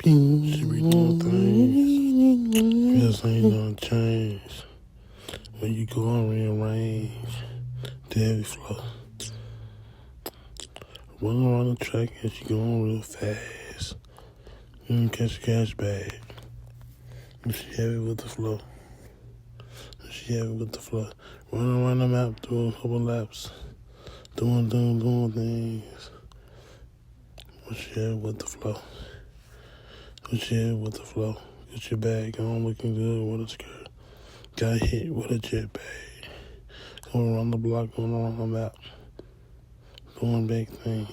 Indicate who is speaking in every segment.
Speaker 1: She be doing things. Just ain't gonna change. When you go on rearrange, the heavy flow. Run around the track and she going real fast. You can catch a cash bag. She heavy with the flow. She heavy with the flow. Running around the map, doing a couple laps. Doing things. But she heavy with the flow. But she heavy with the flow. Get your bag on, looking good with a skirt. Got hit with a jet bag. Going around the block, going around the map. Doing big things.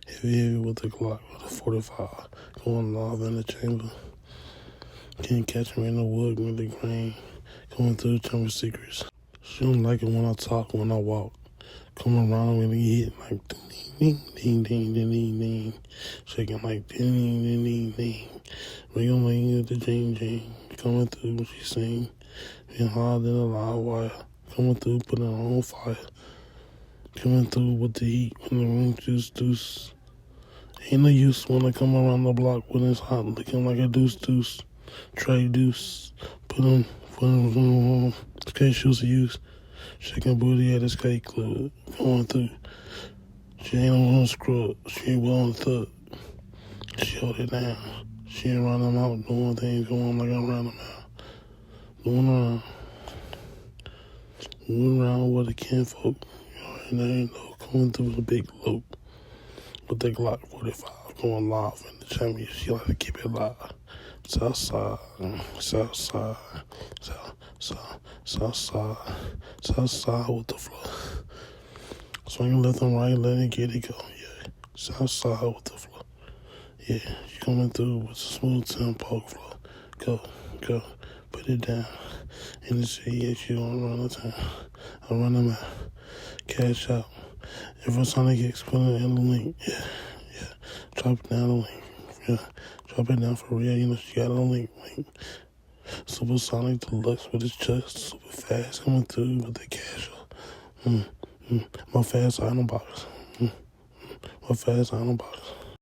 Speaker 1: Heavy with the Glock, with a 45. Going live in the chamber. Can't catch me in the wood with the grain. Going through the chamber secrets. She don't like it when I talk, when I walk. Come around when he hit like ding, ding, ding, ding, ding, ding. Shaking like ding, ding, ding, ding, ding. Ring with the jing, jing. Coming through what she sing. Being hard than a live wire. Coming through, putting her on fire. Coming through with the heat when the room deuce. Ain't no use when I come around the block when it's hot, looking like a deuce. Trey deuce. Put him, skate shoes to use. Shaking booty at the skate club. Going through. She ain't on scrub. She ain't on thug. She hold it down. She ain't round them out, doing things going like I'm round them out. Going around with the kinfolk. And they ain't no coming through the big loop. With the Glock 45 going live in the chamber. She like to keep it live. Southside with the flow. Swinging left and right, let it get it go. Yeah, Southside with the flow. Yeah, you coming through with a smooth tempo flow. Go, put it down. In the city, yeah, she don't run the town. I run them out. Cash out. Every Sonic X, put it in the link. Yeah. Drop it down the link. Yeah. Drop it down for real. You know, she got a link. Supersonic Deluxe with his chest. Super fast coming through with the cash out. My fast item box. My fast item box.